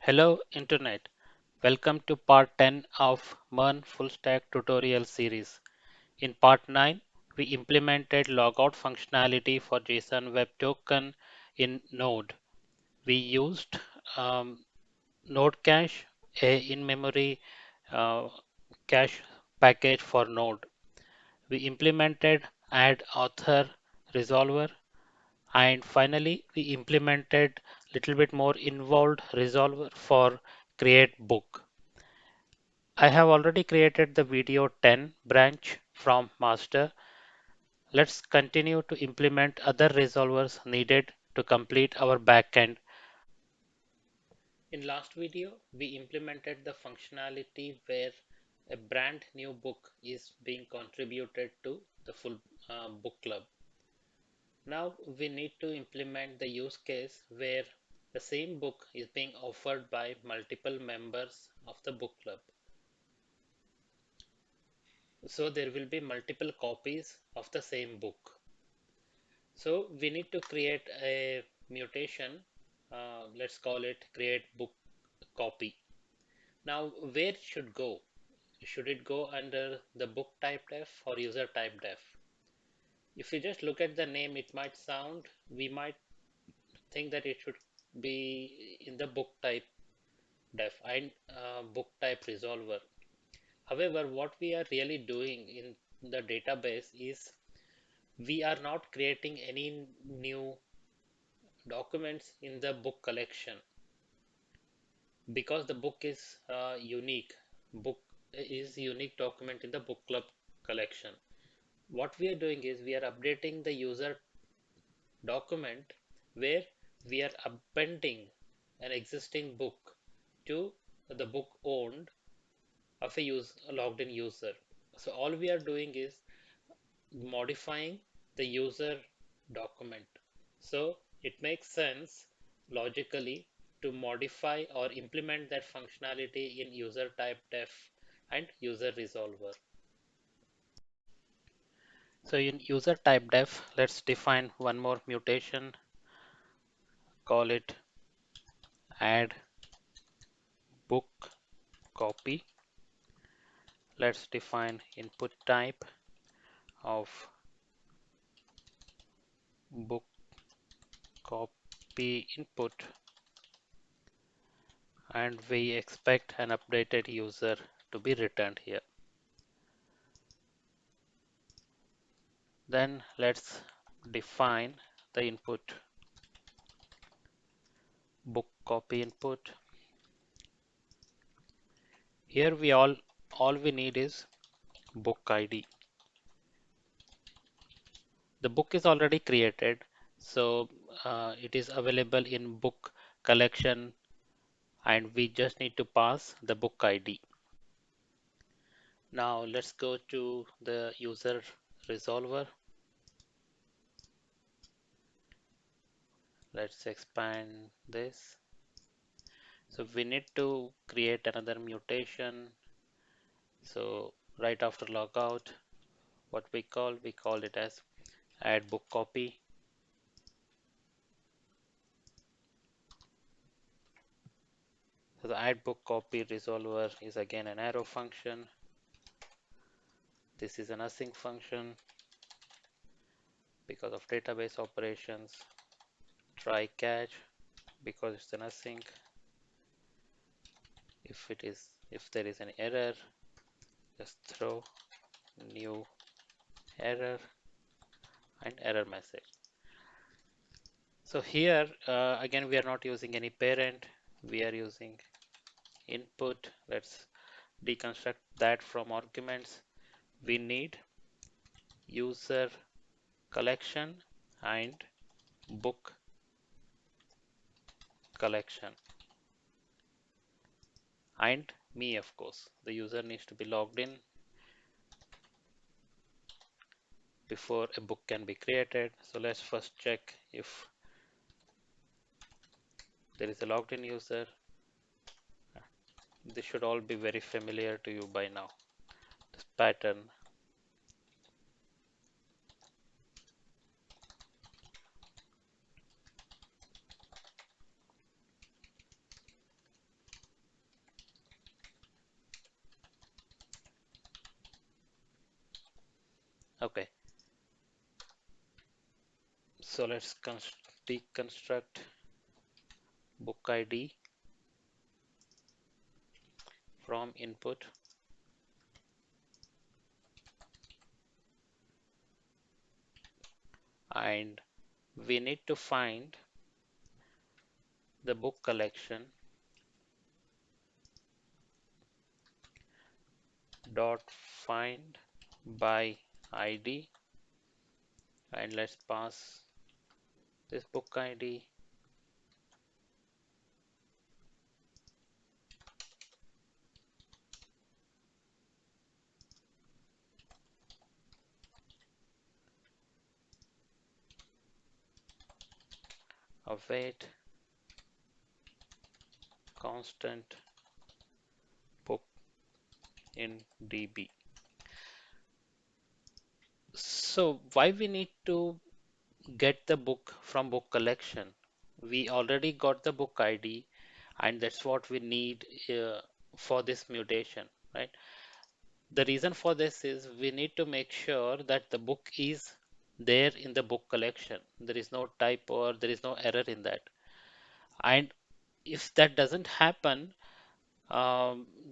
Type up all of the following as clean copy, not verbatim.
Hello Internet, welcome to part 10 of MERN full stack tutorial series. In part 9, we implemented logout functionality for JSON Web Token in Node. We used um, Node Cache, a in-memory uh, cache package for Node. We implemented add author resolver, and finally we implemented little bit more involved resolver for create book. I have already created the video 10 branch from master. Let's continue to implement other resolvers needed to complete our backend. In last video, we implemented the functionality where a brand new book is being contributed to the full book club. Now we need to implement the use case where the same book is being offered by multiple members of the book club. So there will be multiple copies of the same book. So we need to create a mutation. Let's call it create book copy. Now where it should go? Should it go under the book type def or user type def? If you just look at the name, it might sound, we might think that it should be in the book type def and book type resolver. However, what we are really doing in the database is we are not creating any new documents in the book collection because the book is unique. Book is unique document in the book club collection. What we are doing is we are updating the user document where we are appending an existing book to the book owned of a logged in user. So all we are doing is modifying the user document. So it makes sense logically to modify or implement that functionality in user type def and user resolver. So in user type def, let's define one more mutation, call it add book copy. Let's define input type of book copy input, and we expect an updated user to be returned here. Then let's define the input book copy input. Here all we need is book ID. The book is already created, so it is available in book collection, and we just need to pass the book ID. Now let's go to the user resolver. Let's expand this. So we need to create another mutation. So right after logout, what we call it as add book copy. So the add book copy resolver is again an arrow function. This is an async function because of database operations. Try catch because it's an async. If there is an error, just throw new error and error message. So here again we are not using any parent, we are using input. Let's deconstruct that from arguments. We need user collection and book collection and me, of course. The user needs to be logged in before a book can be created. So let's first check if there is a logged in user. This should all be very familiar to you by now. This pattern. Okay, so let's deconstruct book ID from input, and we need to find the book collection dot find by ID, and let's pass this book ID. Await constant book in DB. So why we need to get the book from book collection? We already got the book ID, and that's what we need for this mutation, right? The reason for this is we need to make sure that the book is there in the book collection. There is no typo or there is no error in that. And if that doesn't happen,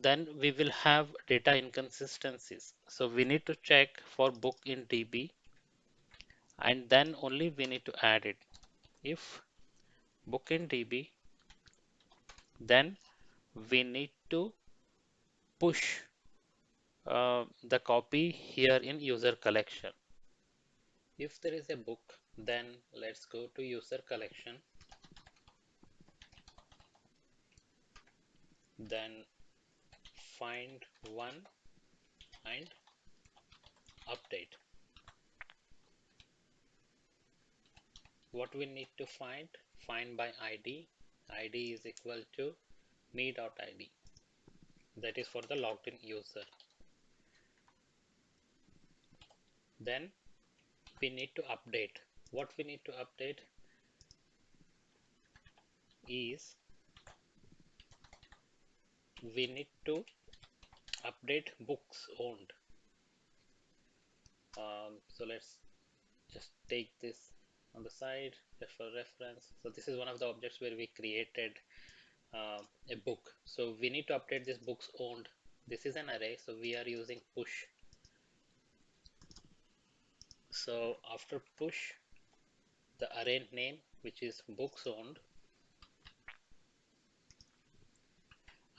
then we will have data inconsistencies. So we need to check for book in DB, and then only we need to add it. If book in DB, then we need to push the copy here in user collection. If there is a book, then let's go to user collection, then find one and update. What we need to find by ID. ID is equal to me.id. That is for the logged in user. Then we need to update. What we need to update is we need to update books owned. So let's just take this on the side just for reference. So this is one of the objects where we created a book. So we need to update this books owned. This is an array, so we are using push. So after push, the array name, which is books owned,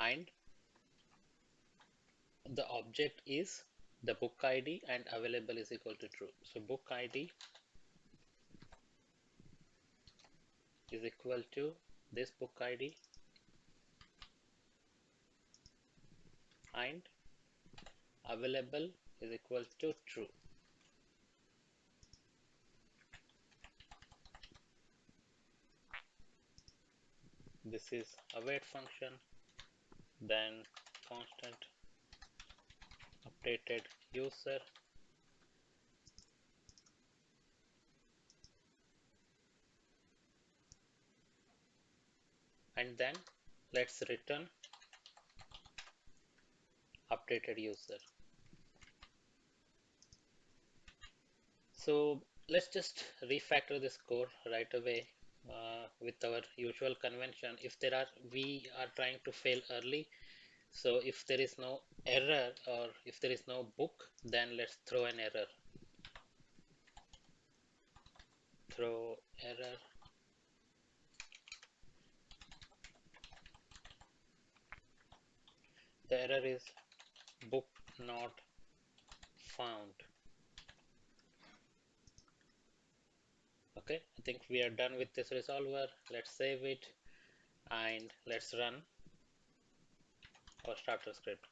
and the object is the book ID and available is equal to true. So book ID is equal to this book ID and available is equal to true. This is await function, then constant updated user, and then let's return updated user. So let's just refactor this code right away with our usual convention. If there are, we are trying to fail early. So if there is no error or if there is no book, then let's throw an error. Throw error. The error is book not found. Okay, I think we are done with this resolver. Let's save it and let's run our starter script.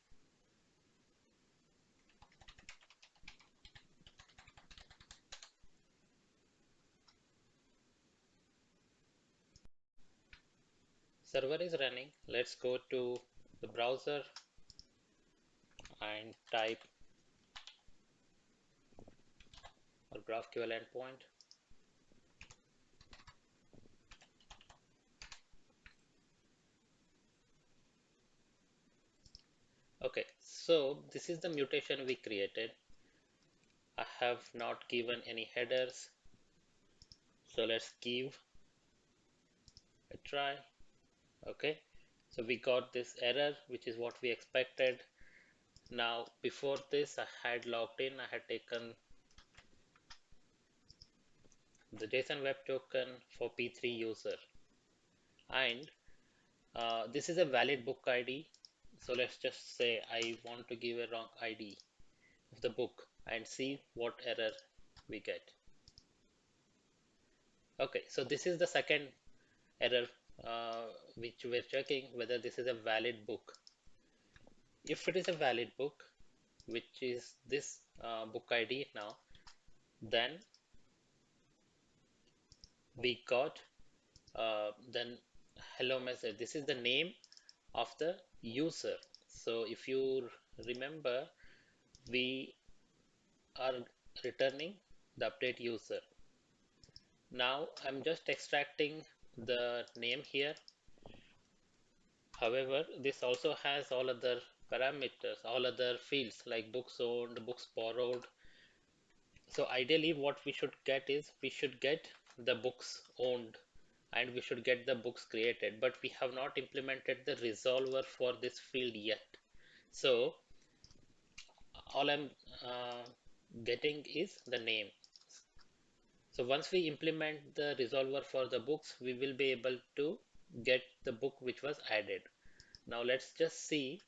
Server is running. Let's go to the browser and type our GraphQL endpoint. Okay, so this is the mutation we created. I have not given any headers, so let's give a try. Okay, so we got this error, which is what we expected. Now before this, I had logged in, I had taken the JSON Web Token for P3 user, and this is a valid book ID. So let's just say I want to give a wrong ID of the book and see what error we get. Okay, so this is the second error which we're checking whether this is a valid book. If it is a valid book, which is this book ID now, then we got then hello message. This is the name of the user. So if you remember, we are returning the update user. Now I'm just extracting the name here. However, this also has all other parameters, all other fields like books owned, books borrowed. So ideally what we should get is we should get the books owned and we should get the books created, but we have not implemented the resolver for this field yet. So all I'm getting is the name. So once we implement the resolver for the books, we will be able to get the book which was added. Now let's just see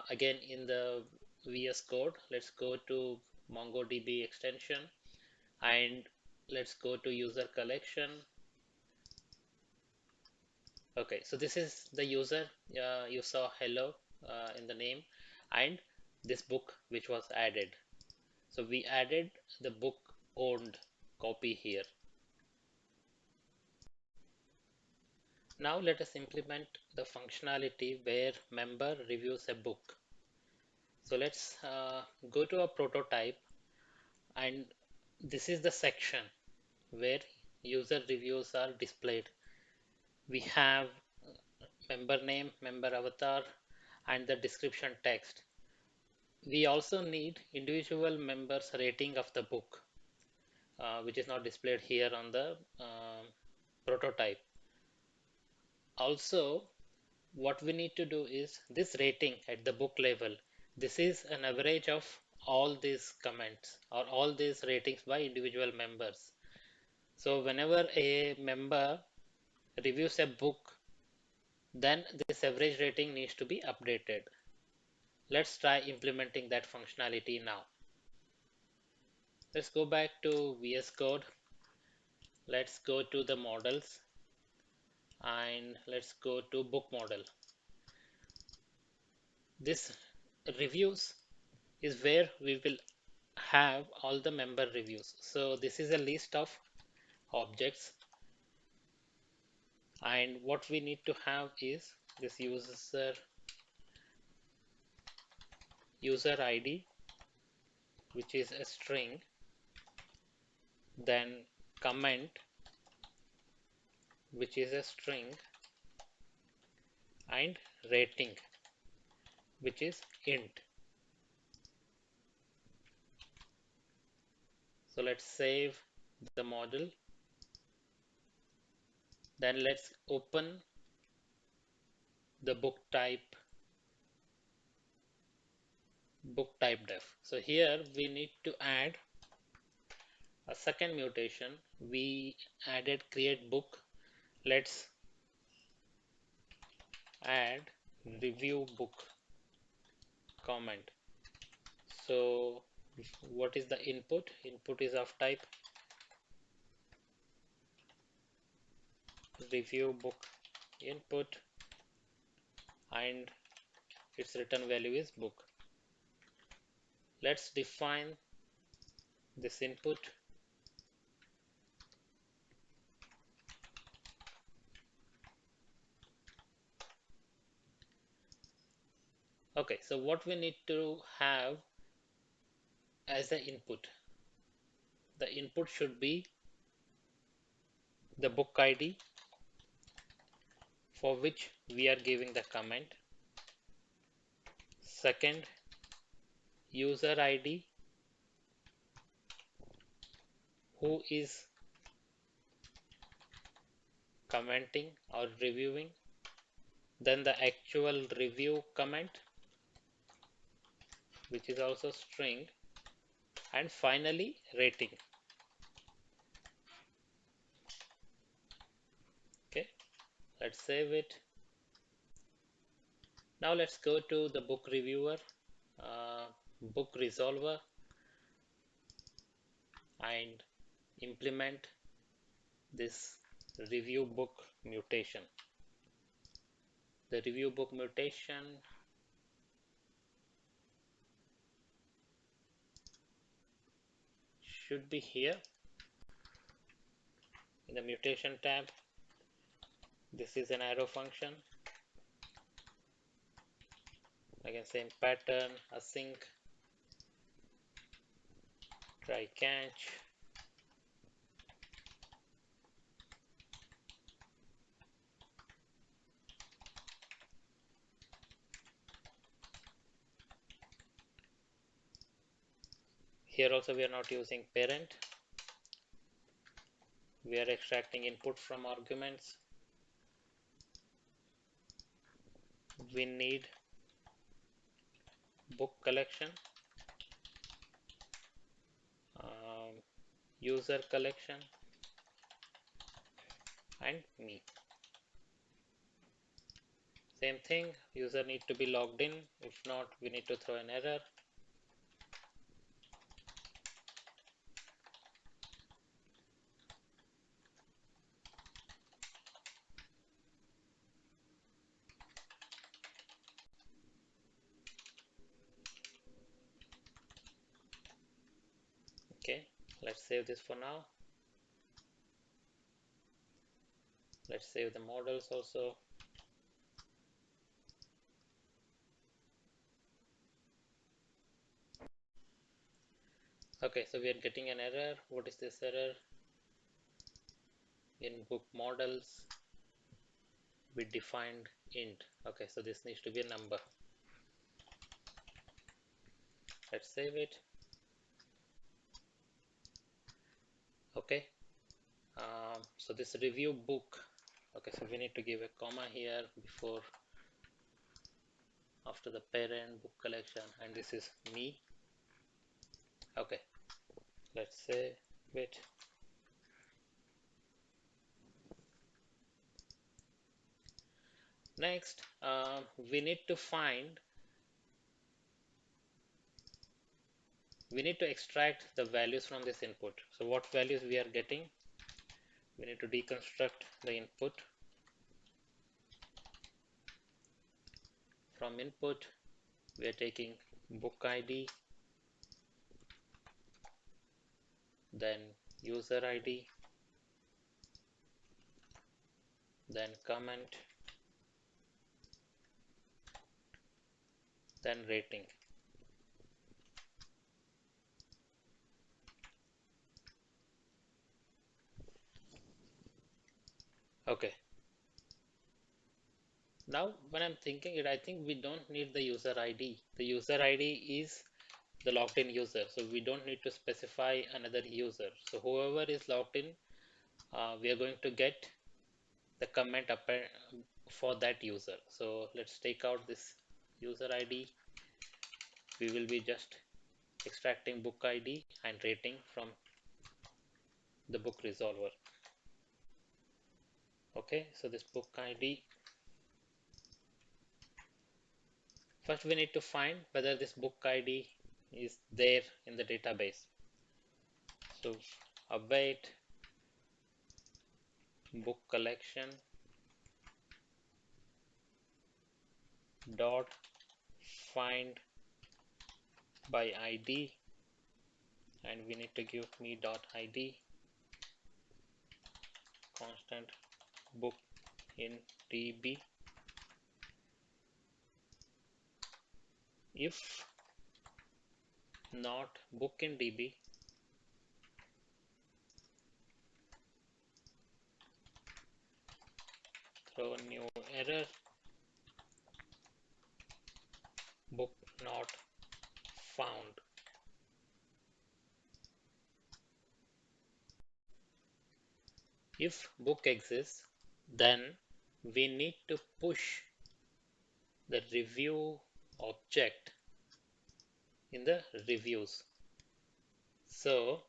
again in the VS Code. Let's go to MongoDB extension and let's go to user collection. Okay, so this is the user. You saw hello in the name and this book which was added. So we added the book owned copy here. Now let us implement the functionality where member reviews a book. So let's go to a prototype, and this is the section where user reviews are displayed. We have member name, member avatar, and the description text. We also need individual members rating of the book, which is not displayed here on the prototype. Also, what we need to do is this rating at the book level. This is an average of all these comments or all these ratings by individual members. So whenever a member reviews a book, then this average rating needs to be updated. Let's try implementing that functionality now. Let's go back to VS Code. Let's go to the models and let's go to book model. This reviews is where we will have all the member reviews. So this is a list of objects, and what we need to have is this user ID, which is a string, then comment, which is a string, and rating, which is int. So let's save the model. Then let's open the book type def. So here we need to add a second mutation. We added create book. Let's add review book comment. So what is the input? Input is of type review book input, and its return value is book. Let's define this input. Okay, so what we need to have as the input, the input should be the book ID for which we are giving the comment. Second, user ID who is commenting or reviewing, then the actual review comment, which is also string, and finally rating. Okay, let's save it. Now let's go to the book reviewer, book resolver, and implement this review book mutation. The review book mutation should be here in the mutation tab. This is an arrow function. I can say pattern, async, try catch. Here also we are not using parent. We are extracting input from arguments. We need book collection, user collection, and me. Same thing, user need to be logged in. If not, we need to throw an error. Okay, let's save this for now. Let's save the models also. Okay, so we are getting an error. What is this error? In book models, we defined int. Okay, so this needs to be a number. Let's save it. Okay, so this review book. Okay, so we need to give a comma here before, after the parent book collection, and this is me. Okay, let's save it. Next, we need to extract the values from this input. So what values we are getting? We need to deconstruct the input. From input, we are taking book ID, then user ID, then comment, then rating. Okay. Now when I'm thinking it, I think we don't need the user ID. The user ID is the logged in user, so we don't need to specify another user. So whoever is logged in, we are going to get the comment up for that user. So let's take out this user ID. We will be just extracting book ID and rating from the book resolver. Okay, so this book ID, first we need to find whether this book ID is there in the database. So await book collection dot find by ID, and we need to give me dot ID constant book in DB. If not book in DB, throw a new error, book not found. If book exists, then we need to push the review object in the reviews. So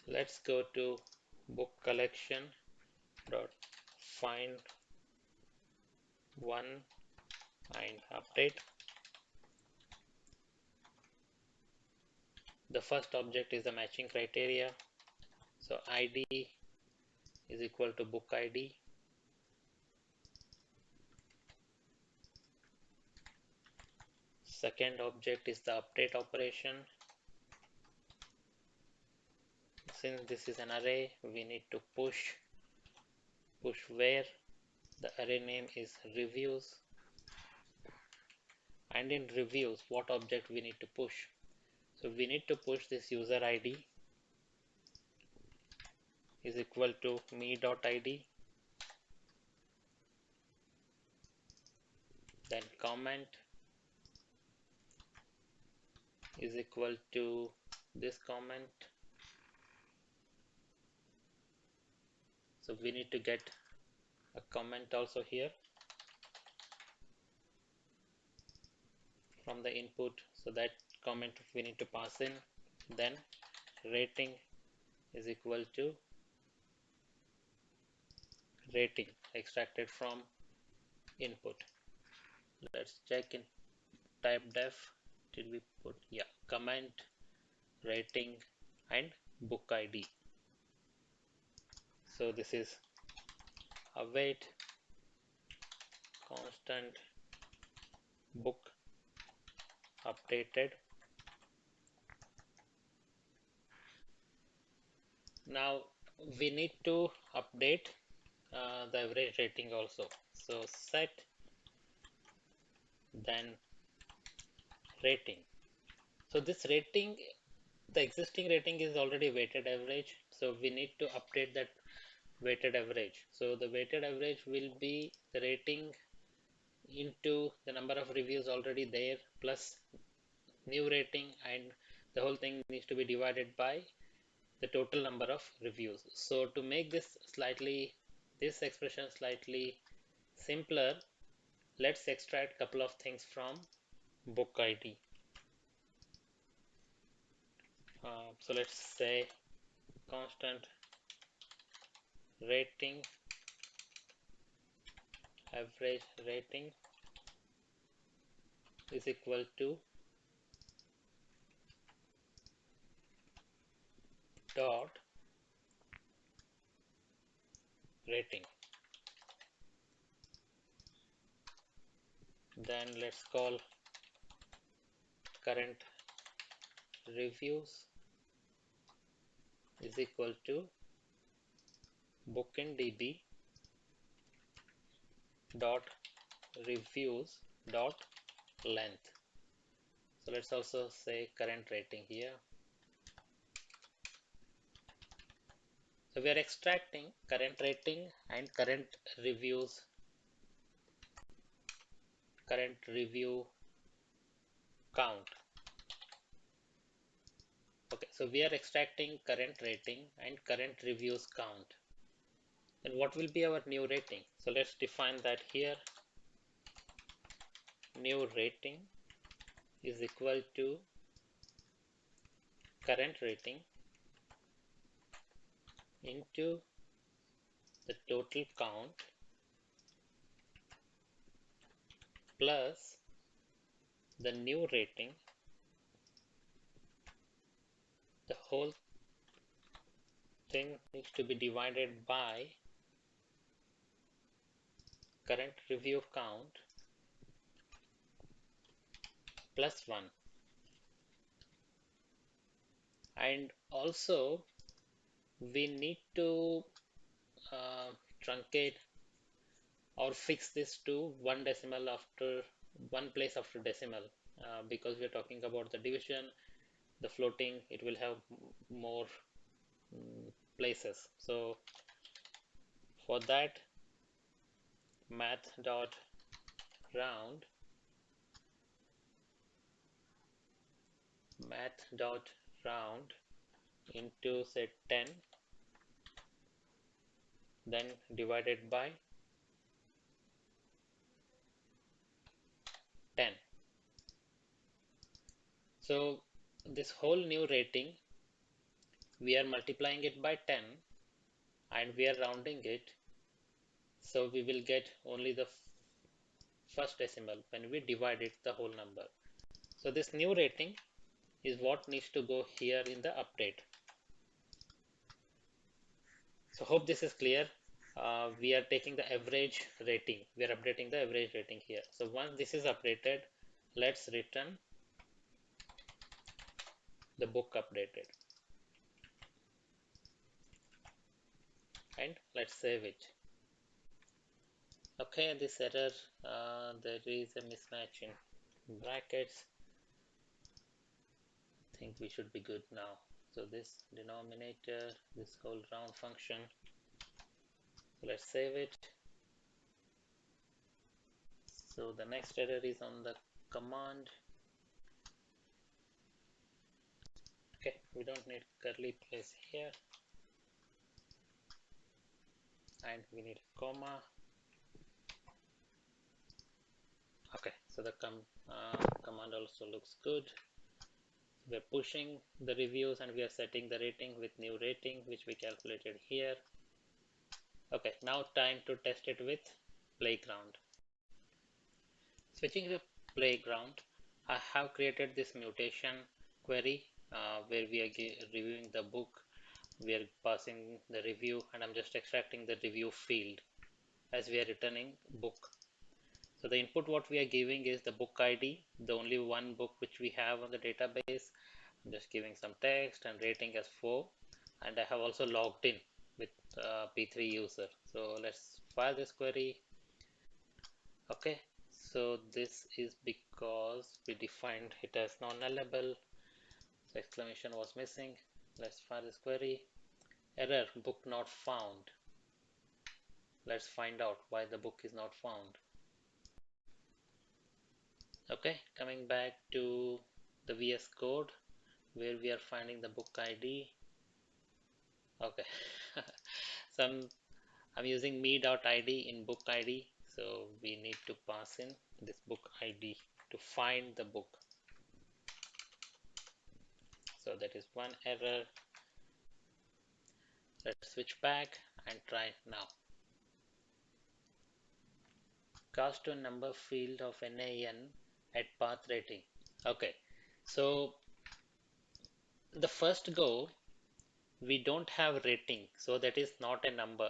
let's go to book collection dot find one and update. The first object is the matching criteria. So ID is equal to book ID. Second object is the update operation. Since this is an array, we need to push where the array name is reviews, and in reviews what object we need to push. So we need to push this user ID is equal to me.id, then comment is equal to this comment. So we need to get a comment also here from the input, so that comment we need to pass in. Then rating is equal to rating extracted from input. Let's check in type def. Did we put, yeah, comment, rating and book ID. So this is await constant book updated. Now we need to update the average rating also. So set then rating. So this rating, the existing rating is already weighted average, so we need to update that weighted average. So the weighted average will be the rating into the number of reviews already there plus new rating, and the whole thing needs to be divided by the total number of reviews. So to make this expression slightly simpler, let's extract couple of things from book ID. So let's say constant rating, average rating is equal to dot rating. Then let's call current reviews is equal to book in db dot reviews dot length. So let's also say current rating here. So we are extracting current rating and current review count. Okay, so we are extracting current rating and current reviews count. Then what will be our new rating? So let's define that here. New rating is equal to current rating into the total count plus the new rating. The whole thing needs to be divided by current review count plus 1. And also we need to truncate or fix this to one place after decimal, because we are talking about the division, the floating, it will have more places. So for that, math dot round round into say 10, then divided by 10. So this whole new rating, we are multiplying it by 10 and we are rounding it, so we will get only the first decimal when we divide it the whole number. So this new rating is what needs to go here in the update. So hope this is clear. We are taking the average rating. We are updating the average rating here. So once this is updated, let's return the book updated and let's save it. Okay, this error, there is a mismatch in brackets. I think we should be good now. So this denominator, this whole round function, let's save it. So the next error is on the command. Okay, we don't need curly brace here, and we need a comma. Okay, so the command also looks good. We're pushing the reviews and we are setting the rating with new rating, which we calculated here. Okay, now time to test it with playground. Switching to playground, I have created this mutation query where we are reviewing the book. We are passing the review and I'm just extracting the review field as we are returning book. So the input what we are giving is the book ID, the only one book which we have on the database. I'm just giving some text and rating as 4, and I have also logged in with P3 user. So let's fire this query. Okay, so this is because we defined it as non-nullable, so exclamation was missing. Let's fire this query. Error, book not found. Let's find out why the book is not found. Okay, coming back to the VS Code where we are finding the book ID. Okay, so I'm using me.id in book ID, so we need to pass in this book ID to find the book. So that is one error. Let's switch back and try now. Cast to number field of NaN at path rating. Okay, so the first go we don't have rating, so that is not a number.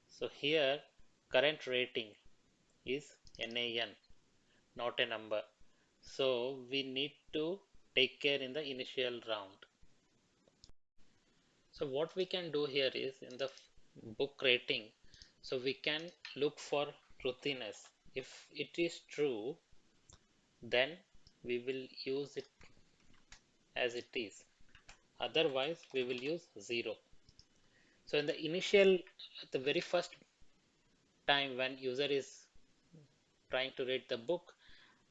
So here current rating is NaN, not a number. So we need to take care in the initial round. So what we can do here is in the book rating, so we can look for truthiness. If it is true, then we will use it as it is. Otherwise, we will use 0. So in the initial, the very first time when user is trying to rate the book,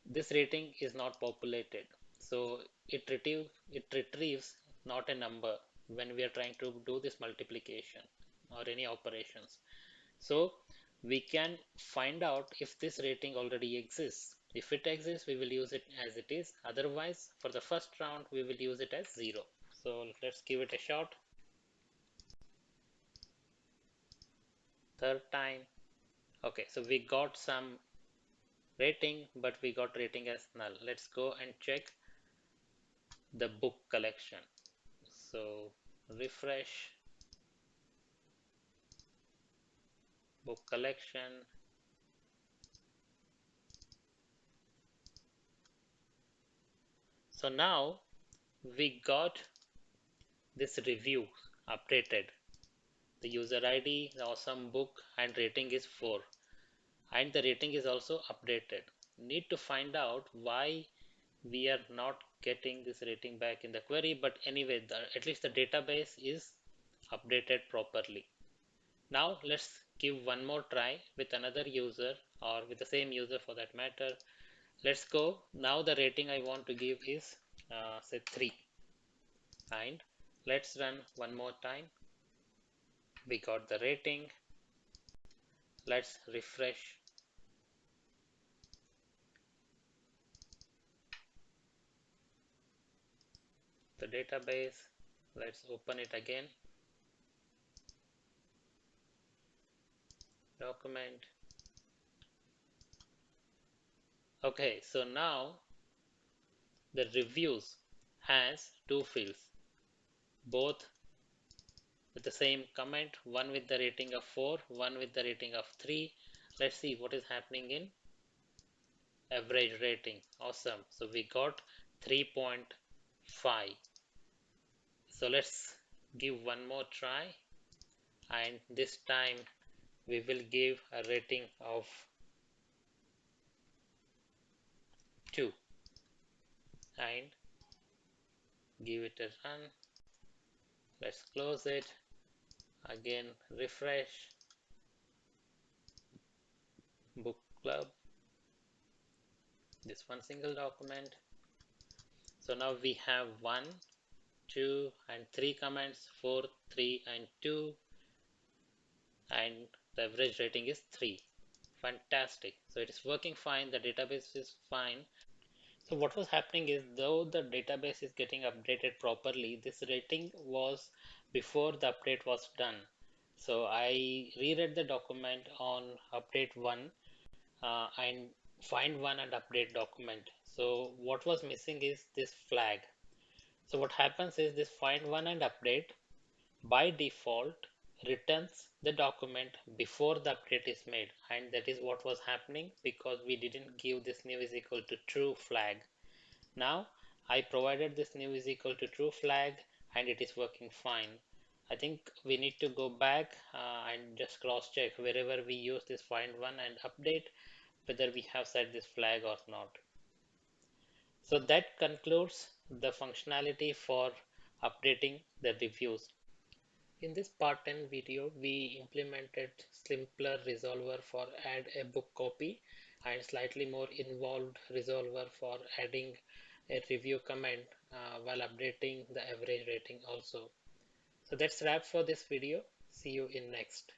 this rating is not populated. So it retrieves not a number when we are trying to do this multiplication or any operations. So we can find out if this rating already exists. If it exists, we will use it as it is. Otherwise, for the first round, we will use it as 0. So let's give it a shot. Third time. Okay, so we got some rating, but we got rating as null. Let's go and check the book collection. So refresh book collection. So now we got this review updated. The user ID, the awesome book, and rating is 4. And the rating is also updated. Need to find out why we are not getting this rating back in the query, but anyway, at least the database is updated properly. Now let's give one more try with another user or with the same user for that matter. Let's go. Now the rating I want to give is say 3. And let's run one more time. We got the rating. Let's refresh the database. Let's open it again. Document. Okay, so now the reviews has two fields, both with the same comment, one with the rating of 4, one with the rating of 3. Let's see what is happening in average rating. Awesome. So we got 3.5. So let's give one more try, and this time we will give a rating of 2 and give it a run. Let's close it. Again, refresh. Book club. This one single document. So now we have 1, 2 and 3 comments, 4, 3 and 2, and the average rating is 3. Fantastic. So it is working fine, the database is fine. So what was happening is, though the database is getting updated properly, this rating was before the update was done. So I reread the document on update 1 and find one and update document. So what was missing is this flag. So what happens is, this find one and update by default returns the document before the update is made, and that is what was happening because we didn't give this new is equal to true flag. Now I provided this new is equal to true flag and it is working fine. I think we need to go back and just cross check wherever we use this find one and update whether we have set this flag or not. So that concludes the functionality for updating the reviews. In this part 10 video, we implemented simpler resolver for add a book copy and slightly more involved resolver for adding a review comment while updating the average rating also. So that's wrap for this video. See you in next.